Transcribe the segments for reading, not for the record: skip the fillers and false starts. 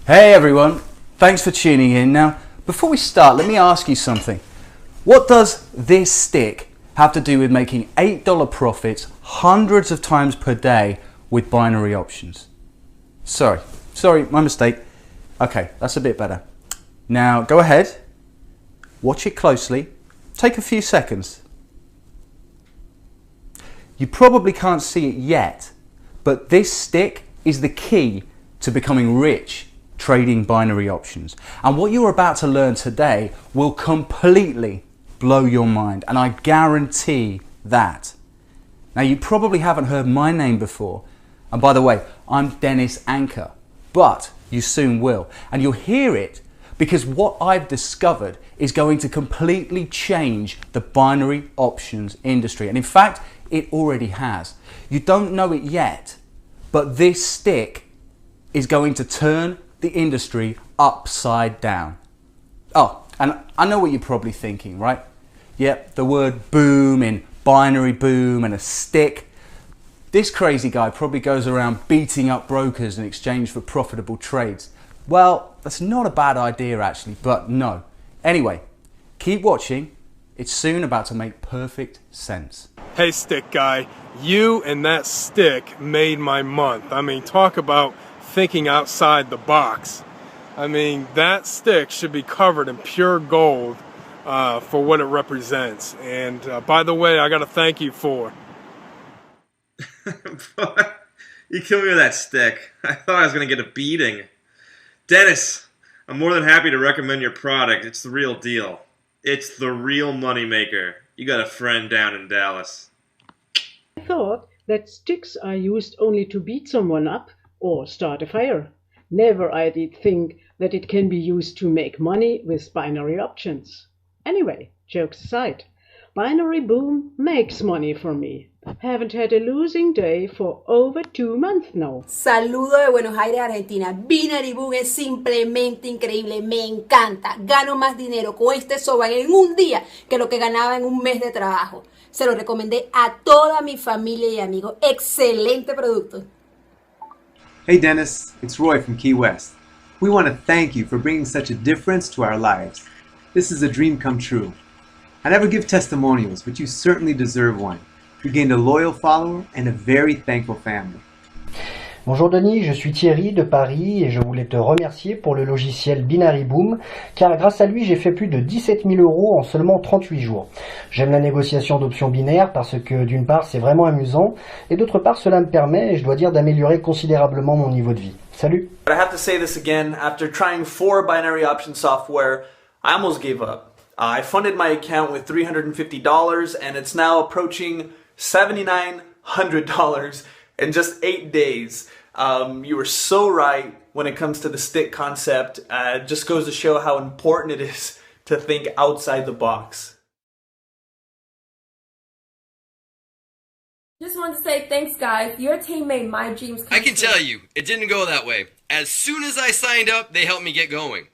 Hey everyone, thanks for tuning in. Now, before we start, let me ask you something. What does this stick have to do with making $8 profits hundreds of times per day with binary options? Sorry, my mistake. Okay, that's a bit better. Now, go ahead, watch it closely, take a few seconds. You probably can't see it yet, but this stick is the key to becoming rich trading binary options. And what you're about to learn today will completely blow your mind, and I guarantee that. Now, you probably haven't heard my name before, and by the way, I'm Dennis Anchor, but you soon will, and you'll hear it because what I've discovered is going to completely change the binary options industry, and in fact it already has. You don't know it yet, but this stick is going to turn the industry upside down. Oh, and I know what you're probably thinking, right? Yep, the word boom in binary boom and a stick. This crazy guy probably goes around beating up brokers in exchange for profitable trades. Well, that's not a bad idea actually, but no. Anyway, keep watching. It's soon about to make perfect sense. Hey stick guy, you and that stick made my month. I mean, talk about thinking outside the box. I mean, that stick should be covered in pure gold for what it represents. And by the way, I got to thank you for. You killed me with that stick. I thought I was going to get a beating. Dennis, I'm more than happy to recommend your product. It's the real deal. It's the real moneymaker. You got a friend down in Dallas. I thought that sticks are used only to beat someone up or start a fire. Never I did think that it can be used to make money with binary options. Anyway, jokes aside, binary boom makes money for me. Haven't had a losing day for over 2 months now. Saludo de Buenos Aires, Argentina. Binary Boom es simplemente increíble, me encanta. Gano más dinero con este software en un día que lo que ganaba en un mes de trabajo. Se lo recomendé a toda mi familia y amigos. Excelente producto. Hey Dennis, it's Roy from Key West. We want to thank you for bringing such a difference to our lives. This is a dream come true. I never give testimonials, but you certainly deserve one. You gained a loyal follower and a very thankful family. Bonjour Denis, je suis Thierry de Paris et je voulais te remercier pour le logiciel Binary Boom car grâce à lui j'ai fait plus de 17 000 € en seulement 38 jours. J'aime la négociation d'options binaires parce que d'une part c'est vraiment amusant et d'autre part cela me permet, je dois dire, d'améliorer considérablement mon niveau de vie. Salut! I have to say this again, after trying 4 binary option software, I almost gave up. I funded my account with $350 and it's now approaching $7,900 in just 8 days. You were so right when it comes to the stick concept. It just goes to show how important it is to think outside the box. Just wanted to say thanks, guys. Your team made my dreams come I can tell you, it didn't go that way. As soon as I signed up, they helped me get going.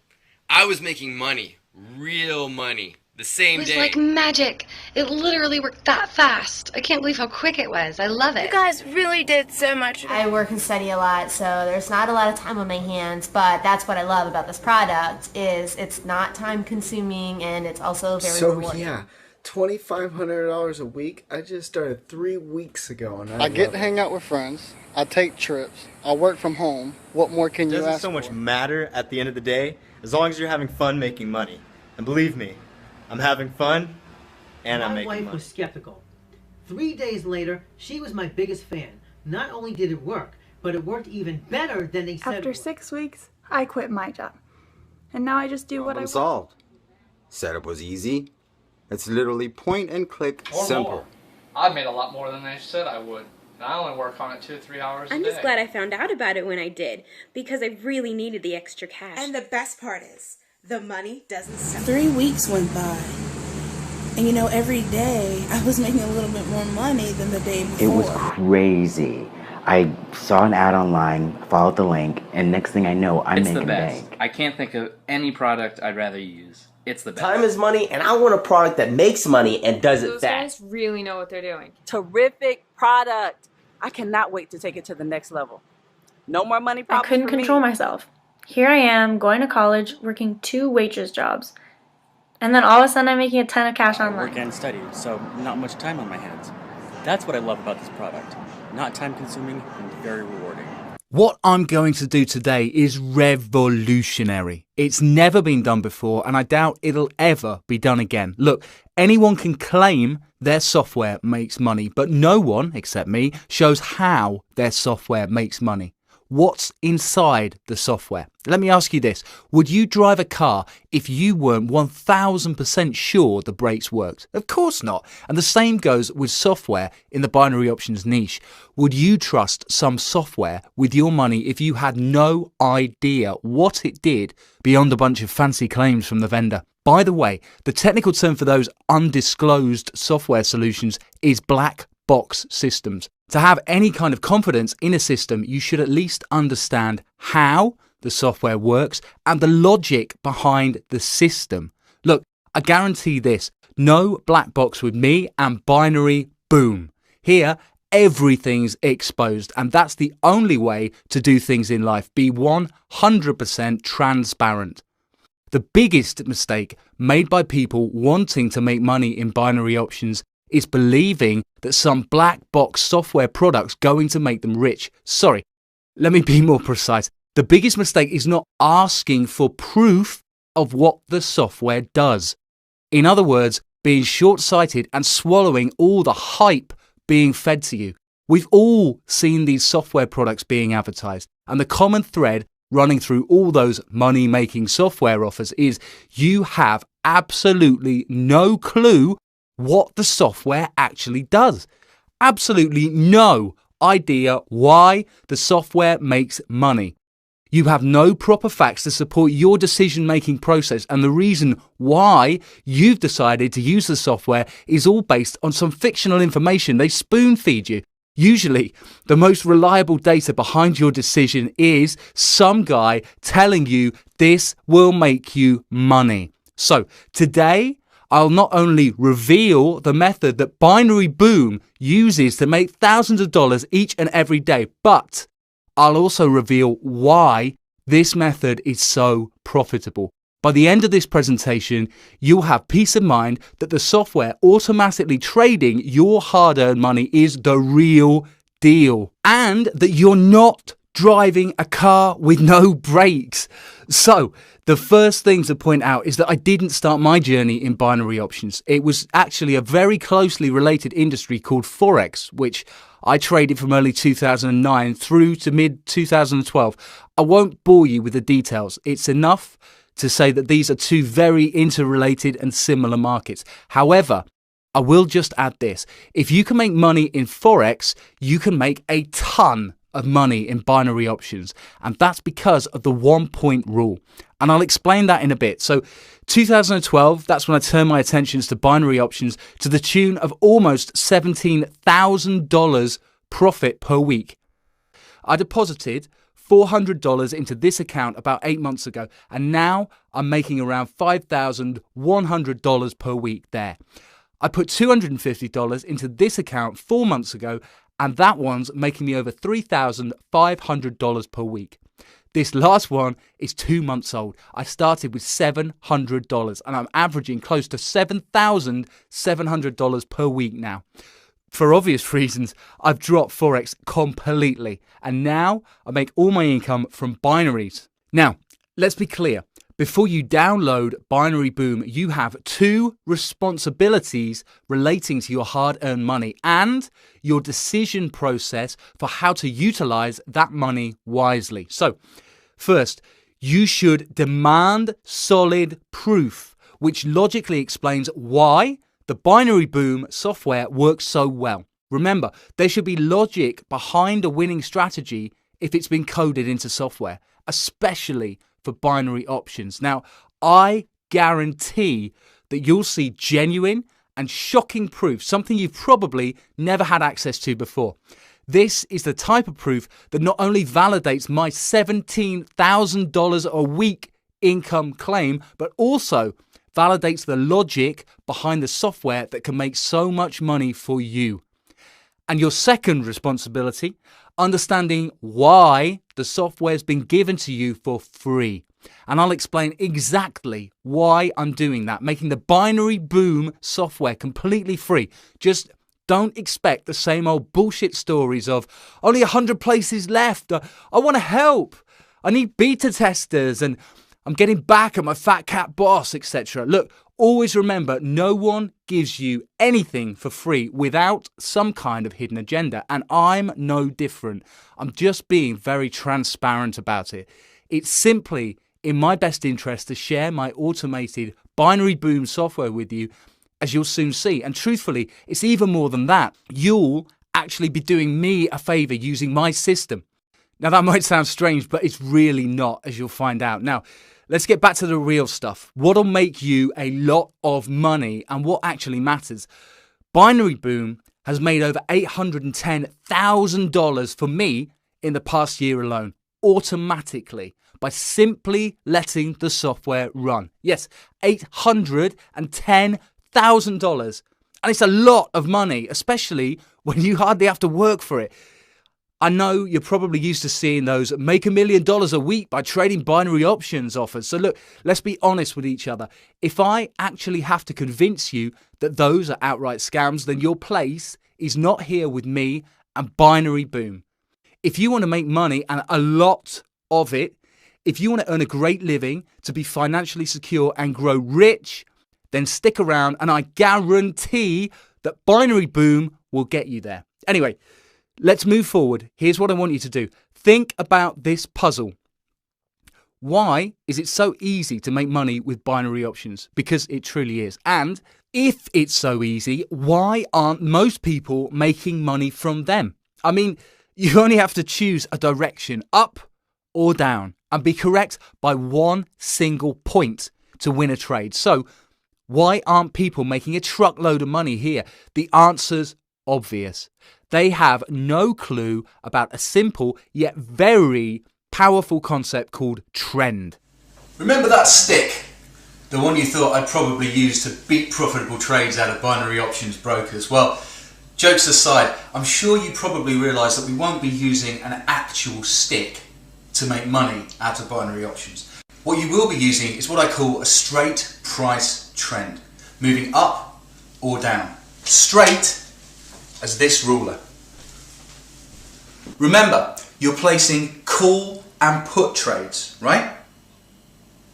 I was making money, real money, the same day. It was like magic. It literally worked that fast. I can't believe how quick it was. I love it. You guys really did so much. I work and study a lot, so there's not a lot of time on my hands, but that's what I love about this product is it's not time consuming and it's also very rewarding. So yeah, $2,500 a week. I just started 3 weeks ago and I get to hang out with friends. I take trips. I work from home. What more can you ask for? It doesn't so much matter at the end of the day as long as you're having fun making money. And believe me, I'm having fun, and I'm making money. My wife was skeptical. 3 days later, she was my biggest fan. Not only did it work, but it worked even better than they said. After 6 weeks, I quit my job. And now I just do what I want. Solved. Setup was easy. It's literally point and click simple. More. I've made a lot more than I said I would. And I only work on it 2 or 3 hours a day. I'm just glad I found out about it when I did, because I really needed the extra cash. And the best part is, the money doesn't stop. 3 weeks went by. And you know, every day I was making a little bit more money than the day before. It was crazy. I saw an ad online, followed the link, and next thing I know, I'm making bank. I can't think of any product I'd rather use. It's the best. Time is money, and I want a product that makes money and does it fast. fast. Those guys really know what they're doing. Terrific product. I cannot wait to take it to the next level. No more money problems. I couldn't control myself. Here I am, going to college, working 2 waitress jobs. And then all of a sudden I'm making a ton of cash I online. work and study, so not much time on my hands. That's what I love about this product. Not time consuming and very rewarding. What I'm going to do today is revolutionary. It's never been done before, and I doubt it'll ever be done again. Look, anyone can claim their software makes money, but no one, except me, shows how their software makes money. What's inside the software? Let me ask you this. Would you drive a car if you weren't 1000% sure the brakes worked? Of course not. And the same goes with software in the binary options niche. Would you trust some software with your money if you had no idea what it did beyond a bunch of fancy claims from the vendor? By the way, the technical term for those undisclosed software solutions is black box systems. To have any kind of confidence in a system, you should at least understand how the software works and the logic behind the system. Look, I guarantee this, no black box with me and binary boom. Here, everything's exposed, and that's the only way to do things in life. Be 100% transparent. The biggest mistake made by people wanting to make money in binary options is believing that some black box software product's going to make them rich. Sorry, let me be more precise. The biggest mistake is not asking for proof of what the software does. In other words, being short-sighted and swallowing all the hype being fed to you. We've all seen these software products being advertised, and the common thread running through all those money-making software offers is you have absolutely no clue what the software actually does. Absolutely no idea why the software makes money. You have no proper facts to support your decision-making process, and the reason why you've decided to use the software is all based on some fictional information they spoon-feed you. Usually, the most reliable data behind your decision is some guy telling you this will make you money. So, today, I'll not only reveal the method that Binary Boom uses to make thousands of dollars each and every day, but I'll also reveal why this method is so profitable. By the end of this presentation, you'll have peace of mind that the software automatically trading your hard-earned money is the real deal, and that you're not driving a car with no brakes. So, the first thing to point out is that I didn't start my journey in binary options. It was actually a very closely related industry called Forex, which I traded from early 2009 through to mid-2012. I won't bore you with the details. It's enough to say that these are two very interrelated and similar markets. However, I will just add this. If you can make money in Forex, you can make a ton of money in binary options, and that's because of the 1-point rule, and I'll explain that in a bit. So 2012, that's when I turned my attentions to binary options to the tune of almost $17,000 profit per week. I deposited $400 into this account about 8 months ago, and now I'm making around $5,100 per week there. I put $250 into this account 4 months ago, and that one's making me over $3,500 per week. This last one is 2 months old. I started with $700 and I'm averaging close to $7,700 per week now. For obvious reasons, I've dropped Forex completely, and now I make all my income from binaries. Now, let's be clear. Before you download Binary Boom, you have 2 responsibilities relating to your hard-earned money and your decision process for how to utilize that money wisely. So, first, you should demand solid proof, which logically explains why the Binary Boom software works so well. Remember, there should be logic behind a winning strategy if it's been coded into software, especially for binary options. Now, I guarantee that you'll see genuine and shocking proof, something you've probably never had access to before. This is the type of proof that not only validates my $17,000 a week income claim, but also validates the logic behind the software that can make so much money for you. And your second responsibility, understanding why the software's been given to you for free. And I'll explain exactly why I'm doing that, making the Binary Boom software completely free. Just don't expect the same old bullshit stories of only 100 places left. I want to help. I need beta testers and I'm getting back at my fat cat boss, etc. Look, always remember, no one gives you anything for free without some kind of hidden agenda. And I'm no different. I'm just being very transparent about it. It's simply in my best interest to share my automated Binary Boom software with you, as you'll soon see. And truthfully, it's even more than that. You'll actually be doing me a favor using my system. Now, that might sound strange, but it's really not, as you'll find out. Now, let's get back to the real stuff. What'll make you a lot of money and what actually matters. Binary Boom has made over $810,000 for me in the past year alone, automatically, by simply letting the software run. Yes, $810,000. And it's a lot of money, especially when you hardly have to work for it. I know you're probably used to seeing those make $1 million a week by trading binary options offers. So look, let's be honest with each other. If I actually have to convince you that those are outright scams, then your place is not here with me and Binary Boom. If you want to make money, and a lot of it, if you want to earn a great living, to be financially secure and grow rich, then stick around and I guarantee that Binary Boom will get you there. Anyway, let's move forward. Here's what I want you to do. Think about this puzzle. Why is it so easy to make money with binary options? Because it truly is. And if it's so easy, why aren't most people making money from them? I mean, you only have to choose a direction, up or down, and be correct by one single point to win a trade. So, why aren't people making a truckload of money here? The answer's obvious. They have no clue about a simple yet very powerful concept called trend. Remember that stick? The one you thought I'd probably use to beat profitable trades out of binary options brokers? Well, jokes aside, I'm sure you probably realise that we won't be using an actual stick to make money out of binary options. What you will be using is what I call a straight price trend, moving up or down, straight as this ruler. Remember, you're placing call and put trades, right?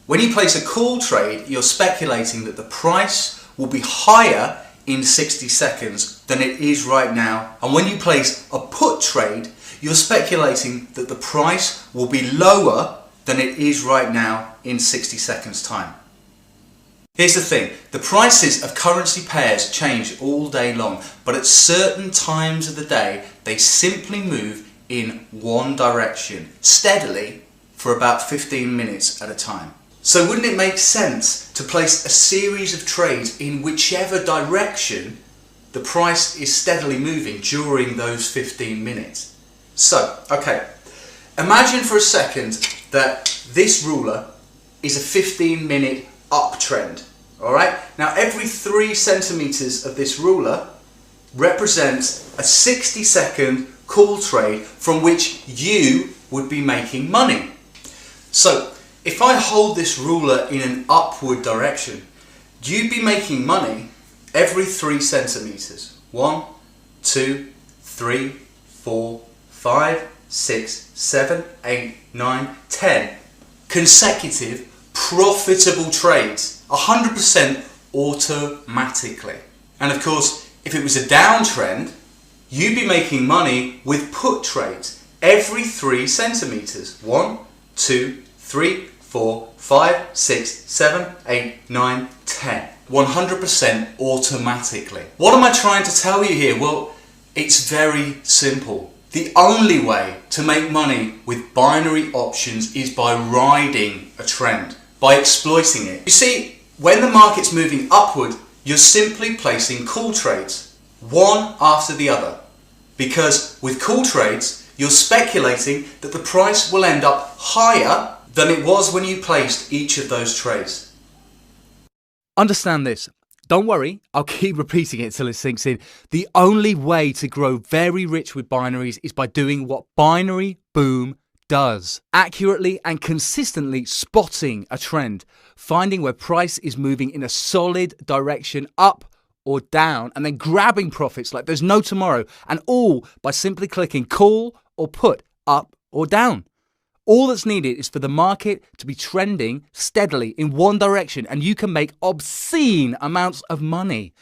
When you place a call trade, you're speculating that the price will be higher in 60 seconds than it is right now. And when you place a put trade, you're speculating that the price will be lower than it is right now in 60 seconds time. Here's the thing, the prices of currency pairs change all day long, but at certain times of the day, they simply move in one direction, steadily, for about 15 minutes at a time. So wouldn't it make sense to place a series of trades in whichever direction the price is steadily moving during those 15 minutes? So, okay, imagine for a second that this ruler is a 15-minute uptrend, all right? Now, every 3 centimeters of this ruler represents a 60-second call trade from which you would be making money. So, if I hold this ruler in an upward direction, you'd be making money every 3 centimeters. 1, 2, 3, 4, 5, 6, 7, 8, 9, 10 consecutive profitable trades, 100% automatically. And of course, if it was a downtrend, you'd be making money with put trades every 3 centimeters. 1, 2, 3, 4, 5, 6, 7, 8, 9, 10. 100% automatically. What am I trying to tell you here? Well, it's very simple. The only way to make money with binary options is by riding a trend, by exploiting it. You see, when the market's moving upward, you're simply placing call trades, one after the other. Because with call trades, you're speculating that the price will end up higher than it was when you placed each of those trades. Understand this. Don't worry, I'll keep repeating it till it sinks in. The only way to grow very rich with binaries is by doing what Binary Boom does. Accurately and consistently spotting a trend, finding where price is moving in a solid direction up or down, and then grabbing profits like there's no tomorrow, and all by simply clicking call or put up or down. All that's needed is for the market to be trending steadily in one direction, and you can make obscene amounts of money.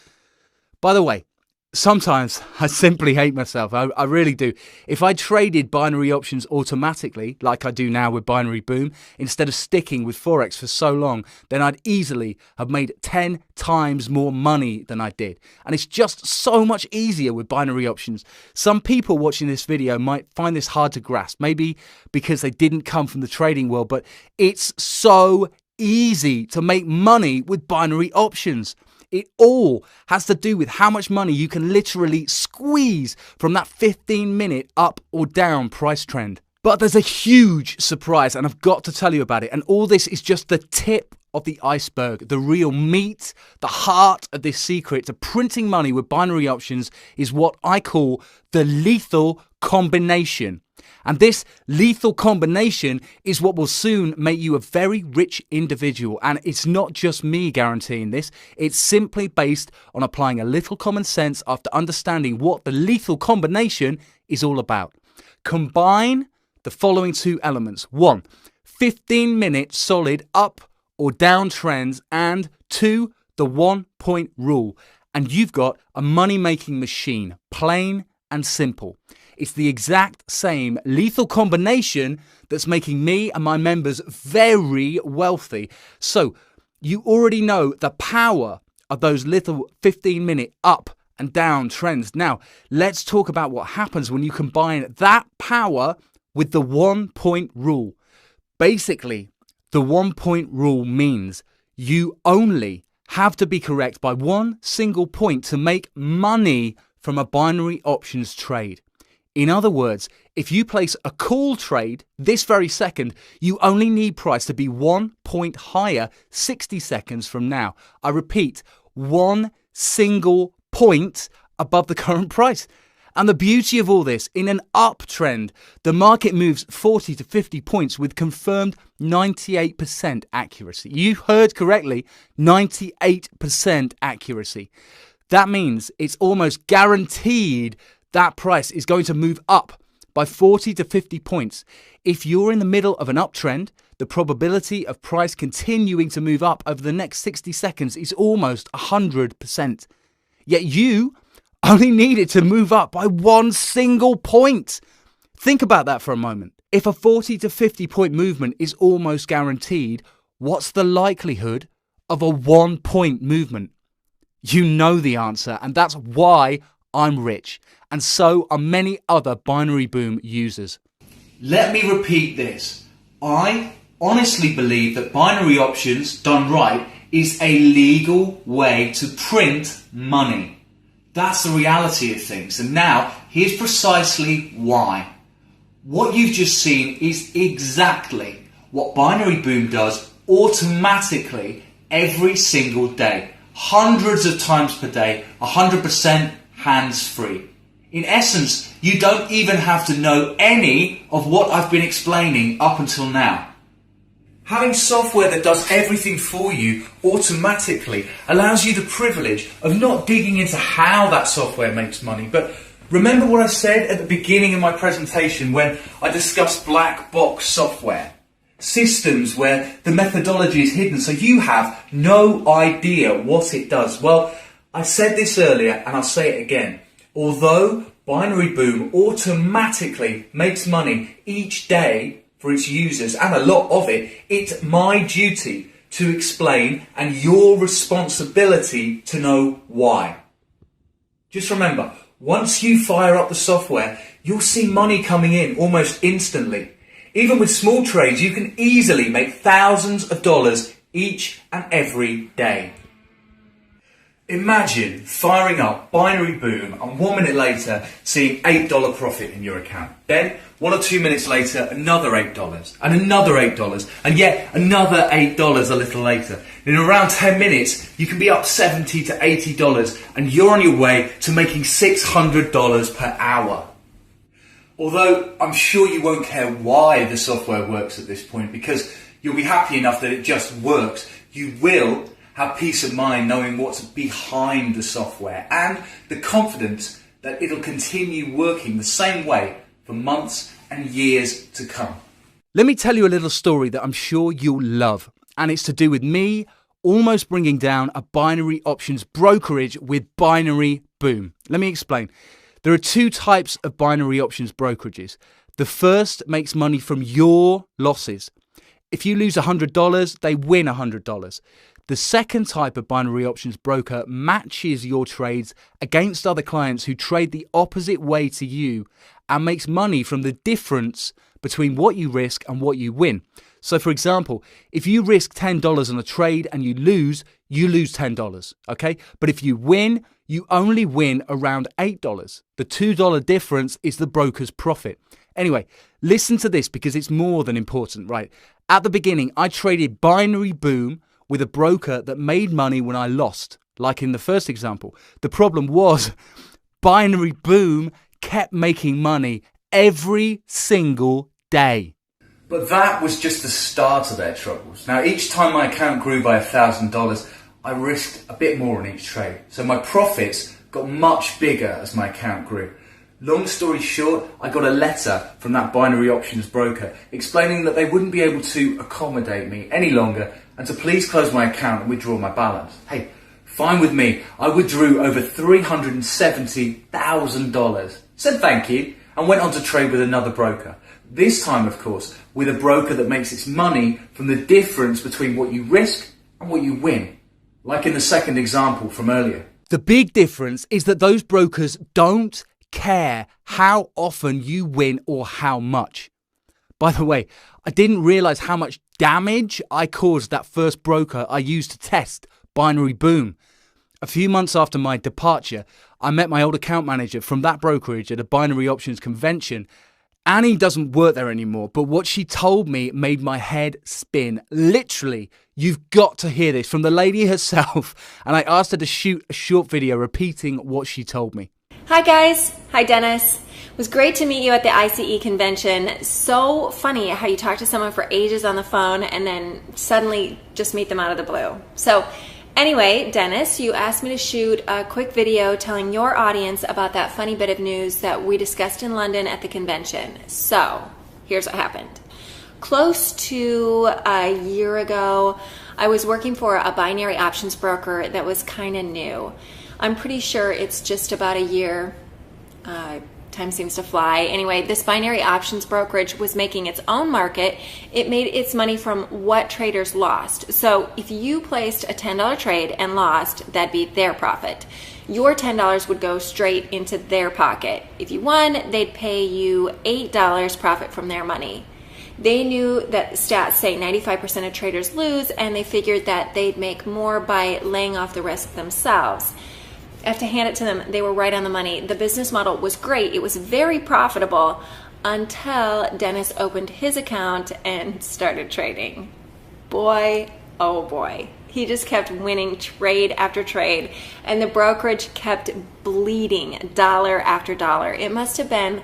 By the way, sometimes I simply hate myself. I really do. If I traded binary options automatically, like I do now with Binary Boom, instead of sticking with Forex for so long, then I'd easily have made 10 times more money than I did. And it's just so much easier with binary options. Some people watching this video might find this hard to grasp, maybe because they didn't come from the trading world, but it's so easy to make money with binary options. It all has to do with how much money you can literally squeeze from that 15-minute up or down price trend. But there's a huge surprise, and I've got to tell you about it. And all this is just the tip of the iceberg. The real meat, the heart of this secret to printing money with binary options is what I call the lethal combination. And this lethal combination is what will soon make you a very rich individual. And it's not just me guaranteeing this. It's simply based on applying a little common sense after understanding what the lethal combination is all about. Combine the following two elements. 1, 15-minute solid up or down trends, and 2, the 1-point rule. And you've got a money-making machine, plain and simple. It's the exact same lethal combination that's making me and my members very wealthy. So you already know the power of those little 15-minute up and down trends. Now, let's talk about what happens when you combine that power with the 1-point rule. Basically, the 1-point rule means you only have to be correct by one single point to make money from a binary options trade. In other words, if you place a call trade this very second, you only need price to be 1 point higher 60 seconds from now. I repeat, one single point above the current price. And the beauty of all this, in an uptrend, the market moves 40 to 50 points with confirmed 98% accuracy. You heard correctly, 98% accuracy. That means it's almost guaranteed that price is going to move up by 40 to 50 points. If you're in the middle of an uptrend, the probability of price continuing to move up over the next 60 seconds is almost 100%. Yet you only need it to move up by one single point. Think about that for a moment. If a 40 to 50 point movement is almost guaranteed, what's the likelihood of a 1 point movement? You know the answer, and that's why I'm rich, and so are many other Binary Boom users. Let me repeat this. I honestly believe that binary options, done right, is a legal way to print money. That's the reality of things. And now, here's precisely why. What you've just seen is exactly what Binary Boom does automatically every single day. Hundreds of times per day, 100% hands-free. In essence, you don't even have to know any of what I've been explaining up until now. Having software that does everything for you automatically allows you the privilege of not digging into how that software makes money. But remember what I said at the beginning of my presentation when I discussed black box software? Systems where the methodology is hidden, so you have no idea what it does. Well, I said this earlier and I'll say it again. Although Binary Boom automatically makes money each day for its users, and a lot of it, it's my duty to explain and your responsibility to know why. Just remember, once you fire up the software, you'll see money coming in almost instantly. Even with small trades, you can easily make thousands of dollars each and every day. Imagine firing up Binary Boom and 1 minute later seeing $8 profit in your account. Then 1 or 2 minutes later another $8 and another $8 and yet another $8 a little later. In around 10 minutes you can be up $70 to $80 and you're on your way to making $600 per hour. Although I'm sure you won't care why the software works at this point because you'll be happy enough that it just works. You will have peace of mind knowing what's behind the software and the confidence that it'll continue working the same way for months and years to come. Let me tell you a little story that I'm sure you'll love, and it's to do with me almost bringing down a binary options brokerage with Binary Boom. Let me explain. There are two types of binary options brokerages. The first makes money from your losses. If you lose $100, they win $100. The second type of binary options broker matches your trades against other clients who trade the opposite way to you and makes money from the difference between what you risk and what you win. So for example, if you risk $10 on a trade and you lose $10, okay? But if you win, you only win around $8. The $2 difference is the broker's profit. Anyway, listen to this because it's more than important, right? At the beginning, I traded Binary Boom with a broker that made money when I lost, like in the first example. The problem was Binary Boom kept making money every single day. But that was just the start of their troubles. Now, each time my account grew by $1,000, I risked a bit more on each trade. So my profits got much bigger as my account grew. Long story short, I got a letter from that binary options broker explaining that they wouldn't be able to accommodate me any longer and to please close my account and withdraw my balance. Hey, fine with me. I withdrew over $370,000, said thank you, and went on to trade with another broker. This time, of course, with a broker that makes its money from the difference between what you risk and what you win, like in the second example from earlier. The big difference is that those brokers don't care how often you win or how much. By the way, I didn't realize how much damage I caused that first broker I used to test Binary Boom. A few months after my departure, I met my old account manager from that brokerage at a binary options convention. Annie doesn't work there anymore, but what she told me made my head spin. Literally, you've got to hear this from the lady herself, and I asked her to shoot a short video repeating what she told me. Hi guys, hi Dennis. It was great to meet you at the ICE convention. So funny how you talk to someone for ages on the phone and then suddenly just meet them out of the blue. So anyway, Dennis, you asked me to shoot a quick video telling your audience about that funny bit of news that we discussed in London at the convention. So here's what happened. Close to a year ago, I was working for a binary options broker that was kind of new. I'm pretty sure it's just about a year. Time seems to fly. Anyway, this binary options brokerage was making its own market. It made its money from what traders lost. So if you placed a $10 trade and lost, that'd be their profit. Your $10 would go straight into their pocket. If you won, they'd pay you $8 profit from their money. They knew that stats say 95% of traders lose, and they figured that they'd make more by laying off the risk themselves. I have to hand it to them, they were right on the money. The business model was great. It was very profitable until Dennis opened his account and started trading. Boy, oh boy. He just kept winning trade after trade, and the brokerage kept bleeding dollar after dollar. It must have been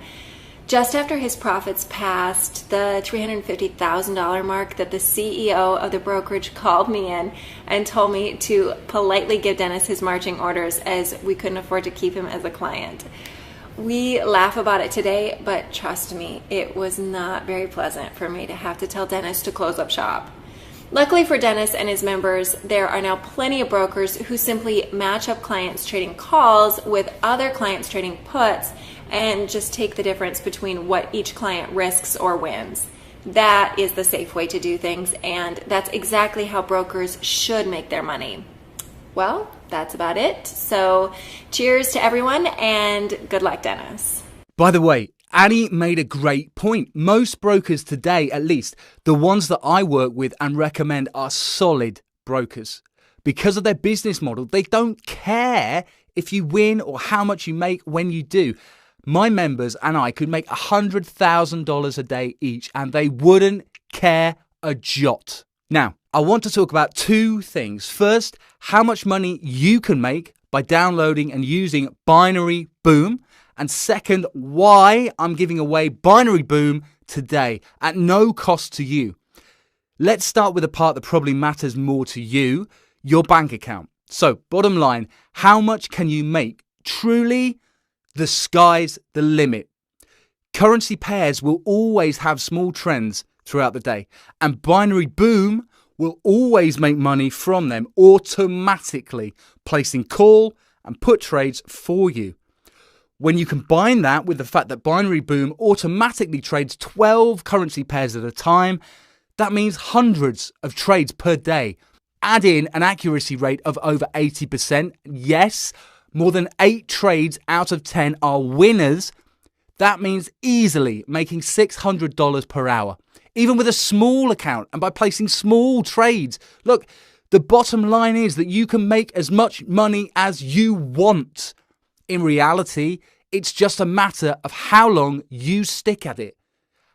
just after his profits passed the $350,000 mark that the CEO of the brokerage called me in and told me to politely give Dennis his marching orders as we couldn't afford to keep him as a client. We laugh about it today, but trust me, it was not very pleasant for me to have to tell Dennis to close up shop. Luckily for Dennis and his members, there are now plenty of brokers who simply match up clients trading calls with other clients trading puts and just take the difference between what each client risks or wins. That is the safe way to do things, and that's exactly how brokers should make their money. Well, that's about it. So cheers to everyone, and good luck, Dennis. By the way, Annie made a great point. Most brokers today, at least, the ones that I work with and recommend are solid brokers. Because of their business model, they don't care if you win or how much you make when you do. My members and I could make $100,000 a day each, and they wouldn't care a jot. Now, I want to talk about two things. First, how much money you can make by downloading and using Binary Boom. And second, why I'm giving away Binary Boom today at no cost to you. Let's start with the part that probably matters more to you, your bank account. So, bottom line, how much can you make? Truly, the sky's the limit. Currency pairs will always have small trends throughout the day, and Binary Boom will always make money from them automatically, placing call and put trades for you. When you combine that with the fact that Binary Boom automatically trades 12 currency pairs at a time, that means hundreds of trades per day. Add in an accuracy rate of over 80%. Yes, more than 8 trades out of 10 are winners. That means easily making $600 per hour, even with a small account and by placing small trades. Look, the bottom line is that you can make as much money as you want. In reality, it's just a matter of how long you stick at it.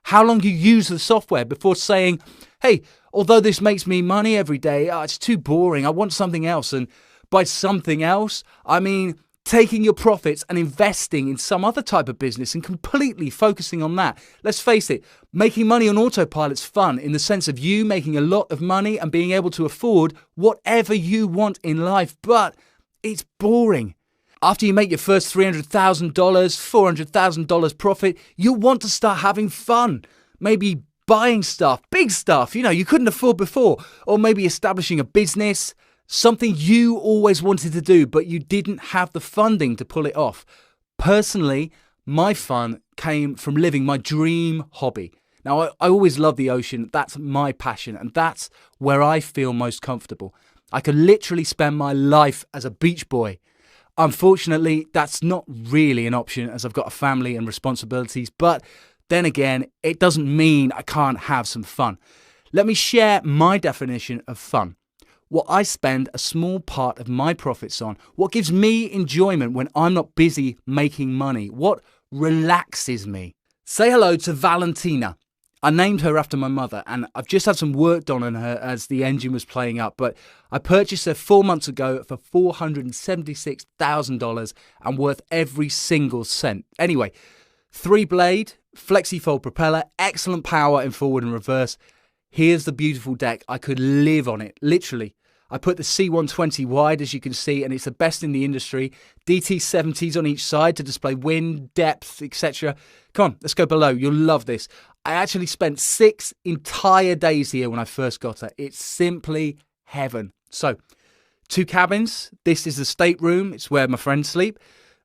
How long you use the software before saying, hey, although this makes me money every day, it's too boring, I want something else. And by something else, I mean taking your profits and investing in some other type of business and completely focusing on that. Let's face it, making money on autopilot's fun in the sense of you making a lot of money and being able to afford whatever you want in life, but it's boring. After you make your first $300,000, $400,000 profit, you'll want to start having fun. Maybe buying stuff, big stuff, you couldn't afford before, or maybe establishing a business, something you always wanted to do, but you didn't have the funding to pull it off. Personally, my fun came from living my dream hobby. Now, I always love the ocean. That's my passion, and that's where I feel most comfortable. I could literally spend my life as a beach boy. Unfortunately, that's not really an option as I've got a family and responsibilities, but then again, it doesn't mean I can't have some fun. Let me share my definition of fun. What I spend a small part of my profits on, what gives me enjoyment when I'm not busy making money, what relaxes me. Say hello to Valentina. I named her after my mother, and I've just had some work done on her as the engine was playing up, but I purchased her 4 months ago for $476,000 and worth every single cent. Anyway, 3-blade, flexi-fold propeller, excellent power in forward and reverse. Here's the beautiful deck. I could live on it, literally. I put the C120 wide, as you can see, and it's the best in the industry. DT70s on each side to display wind, depth, etc. Come on, let's go below. You'll love this. I actually spent 6 entire days here when I first got her. It's simply heaven. So, 2 cabins. This is the stateroom. It's where my friends sleep.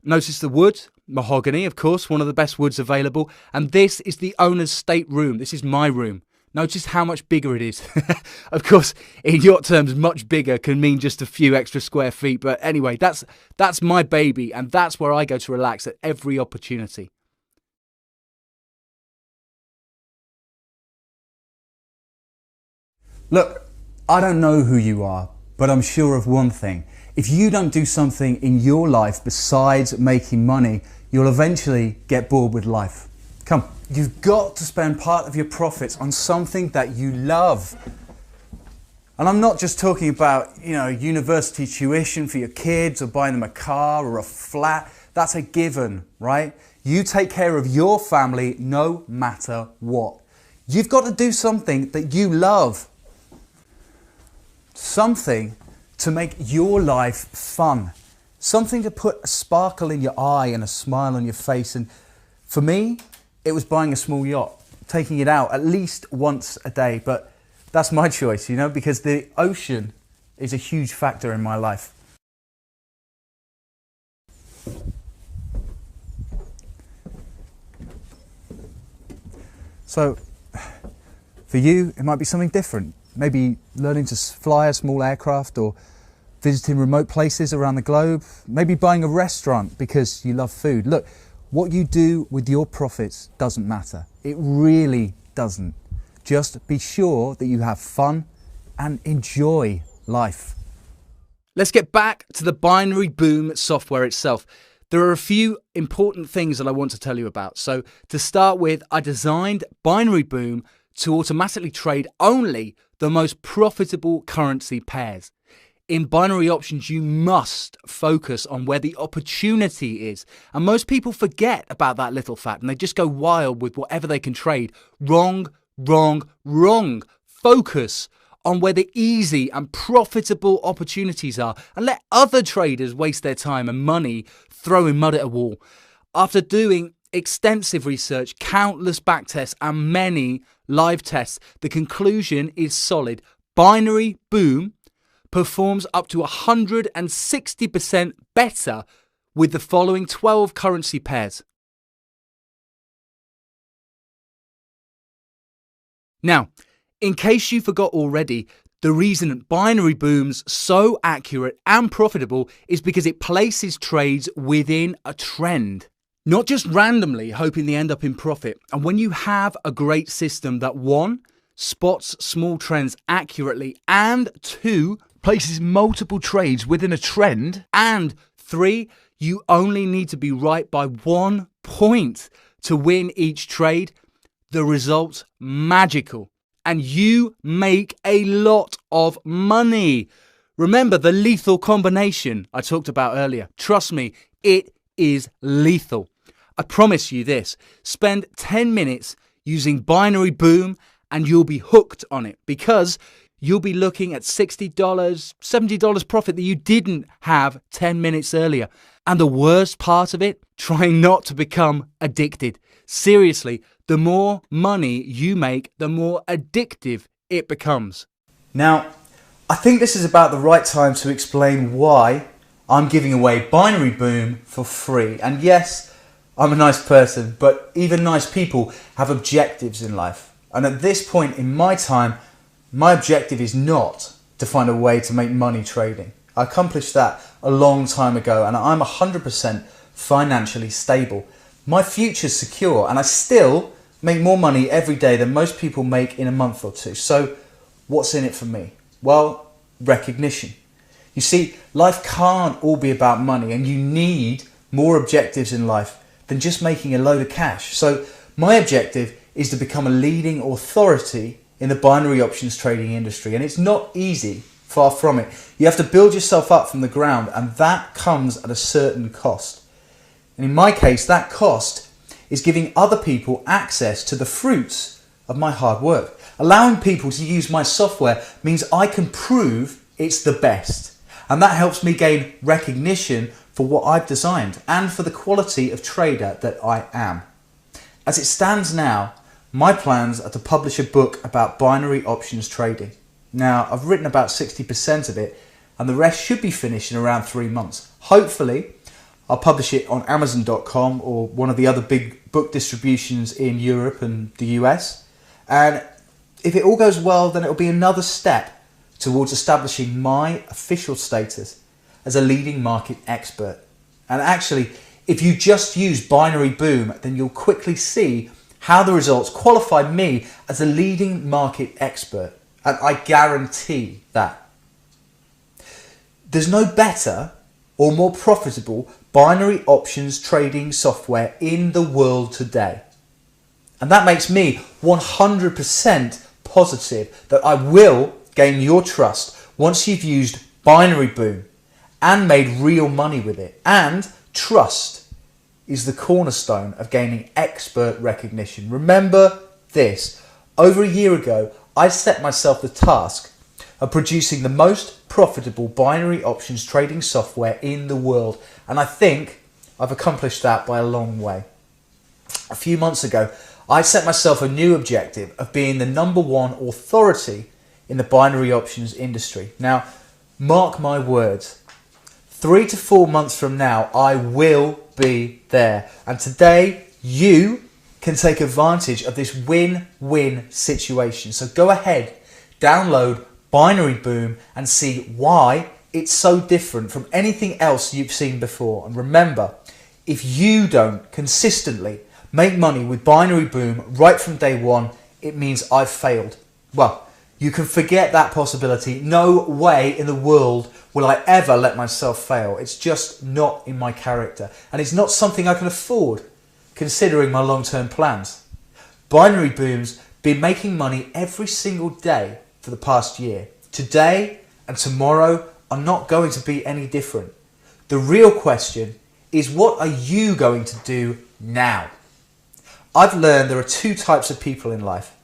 Notice the wood, mahogany, of course, one of the best woods available. And this is the owner's stateroom. This is my room. Notice how much bigger it is. Of course, in yacht terms, much bigger can mean just a few extra square feet. But anyway, that's my baby, and that's where I go to relax at every opportunity. Look, I don't know who you are, but I'm sure of one thing. If you don't do something in your life besides making money, you'll eventually get bored with life. Come, you've got to spend part of your profits on something that you love. And I'm not just talking about, university tuition for your kids or buying them a car or a flat. That's a given, right? You take care of your family no matter what. You've got to do something that you love. Something to make your life fun. Something to put a sparkle in your eye and a smile on your face. And for me, it was buying a small yacht, taking it out at least once a day. But that's my choice, because the ocean is a huge factor in my life. So, for you, it might be something different. Maybe learning to fly a small aircraft, or visiting remote places around the globe. Maybe buying a restaurant because you love food. Look, what you do with your profits doesn't matter. It really doesn't. Just be sure that you have fun and enjoy life. let's get back to the Binary Boom software itself. There are a few important things that I want to tell you about. So to start with, I designed Binary Boom to automatically trade only the most profitable currency pairs. In binary options, you must focus on where the opportunity is. And most people forget about that little fact and they just go wild with whatever they can trade. Wrong, wrong, wrong. Focus on where the easy and profitable opportunities are and let other traders waste their time and money throwing mud at a wall. After doing extensive research, countless backtests and many live tests, the conclusion is solid. Binary Boom performs up to 160% better with the following 12 currency pairs. Now, in case you forgot already, the reason Binary Boom's so accurate and profitable is because it places trades within a trend. Not just randomly hoping they end up in profit. And when you have a great system that 1, spots small trends accurately, and 2, places multiple trades within a trend, and 3, you only need to be right by 1 point to win each trade, the result's magical. And you make a lot of money. Remember the lethal combination I talked about earlier. Trust me, it is lethal. I promise you this. Spend 10 minutes using Binary Boom and you'll be hooked on it because you'll be looking at $60, $70 profit that you didn't have 10 minutes earlier. And the worst part of it, trying not to become addicted. Seriously, the more money you make, the more addictive it becomes. Now, I think this is about the right time to explain why I'm giving away Binary Boom for free. And yes, I'm a nice person, but even nice people have objectives in life. And at this point in my time, my objective is not to find a way to make money trading. I accomplished that a long time ago and I'm 100% financially stable. My future's secure and I still make more money every day than most people make in a month or two. So what's in it for me? Well, recognition. You see, life can't all be about money and you need more objectives in life than just making a load of cash. So my objective is to become a leading authority in the binary options trading industry. And it's not easy, far from it. You have to build yourself up from the ground and that comes at a certain cost. And in my case, that cost is giving other people access to the fruits of my hard work. Allowing people to use my software means I can prove it's the best. And that helps me gain recognition for what I've designed and for the quality of trader that I am. As it stands now, my plans are to publish a book about binary options trading. Now, I've written about 60% of it and the rest should be finished in around 3 months. Hopefully, I'll publish it on Amazon.com or one of the other big book distributions in Europe and the US. And if it all goes well, then it'll be another step towards establishing my official status as a leading market expert. And actually, if you just use Binary Boom, then you'll quickly see how the results qualify me as a leading market expert. And I guarantee that. There's no better or more profitable binary options trading software in the world today. And that makes me 100% positive that I will gain your trust once you've used Binary Boom and made real money with it. And trust is the cornerstone of gaining expert recognition. Remember this, over a year ago, I set myself the task of producing the most profitable binary options trading software in the world. And I think I've accomplished that by a long way. A few months ago, I set myself a new objective of being the #1 authority in the binary options industry. Now, mark my words, 3 to 4 months from now, I will be there. And today, you can take advantage of this win-win situation. So go ahead, download Binary Boom and see why it's so different from anything else you've seen before. And remember, if you don't consistently make money with Binary Boom right from day one, it means I've failed. Well, You can forget that possibility. No way in the world will I ever let myself fail. It's just not in my character. And it's not something I can afford, considering my long-term plans. Binary Boom's been making money every single day for the past year. Today and tomorrow are not going to be any different. The real question is, what are you going to do now? I've learned there are two types of people in life.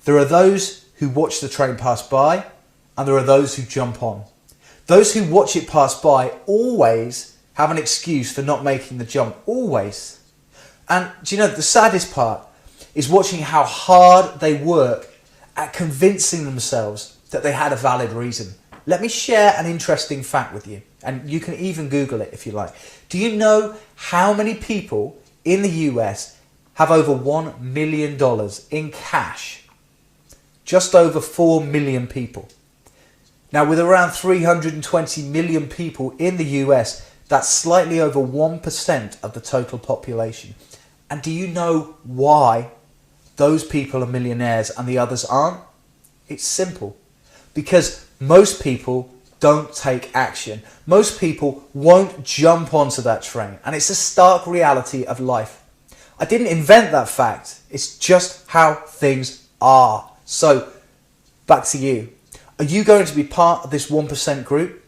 There are those who watch the train pass by, and there are those who jump on. Those who watch it pass by always have an excuse for not making the jump, always. And do you know, the saddest part is watching how hard they work at convincing themselves that they had a valid reason. Let me share an interesting fact with you, and you can even Google it if you like. Do you know how many people in the US have over $1 million in cash? Just over 4 million people. Now, with around 320 million people in the US, that's slightly over 1% of the total population. And do you know why those people are millionaires and the others aren't? It's simple. Because most people don't take action. Most people won't jump onto that train. And it's a stark reality of life. I didn't invent that fact. It's just how things are. So, back to you. Are you going to be part of this 1% group?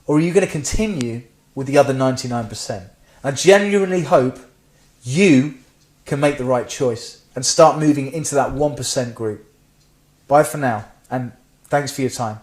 Or are you going to continue with the other 99%? I genuinely hope you can make the right choice and start moving into that 1% group. Bye for now, and thanks for your time.